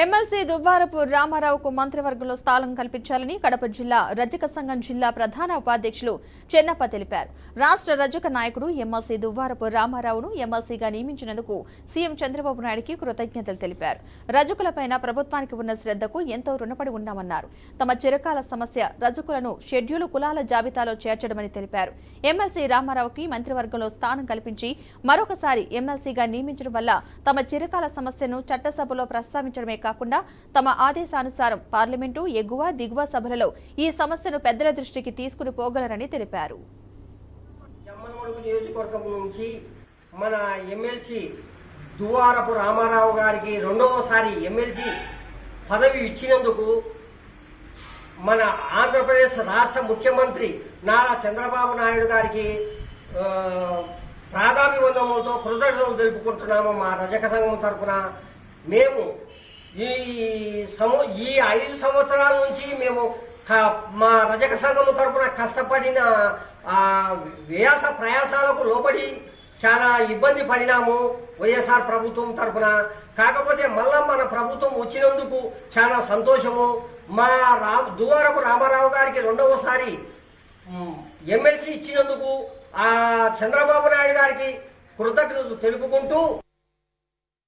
MLC Duvvarapu రామారావుకు మంత్రివర్గంలో స్థానం కల్పించాలని కడప జిల్లా రజక సంఘం జిల్లా ప్రధాన ఉపాధ్యక్షులు చెన్నప్ప తెలిపారు. రాష్ట్ర రజక నాయకుడు ఎమ్మెల్సీ దువ్వారపు రామారావును ఎమ్మెల్సీగా నియమించినందుకు సీఎం చంద్రబాబు నాయుడుకి కృతజ్ఞతలు తెలిపారు. రజకులపైన ప్రభుత్వానికి ఉన్న శ్రద్ధకు ఎంతో రుణపడి ఉన్నామన్నారు. తమ చిరకాల సమస్య రజకులను షెడ్యూలు కులాల జాబితాలో చేర్చడమని తెలిపారు. ఎమ్మెల్సీ రామారావుకి మంత్రివర్గంలో స్థానం కల్పించి మరొకసారి ఎమ్మెల్సీగా నియమించడం వల్ల తమ చిరకాల సమస్యను చట్టసభలో ప్రస్తావించడమే కాకుండా తమ ఆదేశానుసారం పార్లమెంటు ఎగువ దిగువ సభలలో ఈ సమస్యను పెద్దల దృష్టికి తీసుకుని పోగలరని తెలిపారు. నియోజకవర్గం నుంచి మన ఎమ్మెల్సీ దువ్వారపు రామారావు గారికి రెండవసారి ఎమ్మెల్సీ పదవి ఇచ్చినందుకు మన ఆంధ్రప్రదేశ్ రాష్ట్ర ముఖ్యమంత్రి నారా చంద్రబాబు నాయుడు గారికి ప్రాధాన్యవందములతో కృతజ్ఞతలు తెలుపుకుంటున్నాము. మా రజక సంఘం తరఫున మేము ఈ 5 సంవత్సరాల నుంచి మేము మా రజక సంఘం తరఫున కష్టపడిన వ్యాస ప్రయాసాలకు లోబడి చాలా ఇబ్బంది పడినాము వైఎస్ఆర్ ప్రభుత్వం తరఫున. కాకపోతే మళ్ళా మన ప్రభుత్వం వచ్చినందుకు చాలా సంతోషము. మా దువ్వారపు రామారావు గారికి రెండవసారి ఎమ్మెల్సీ ఇచ్చినందుకు చంద్రబాబు నాయుడు గారికి కృతజ్ఞతలు తెలుపుకుంటూ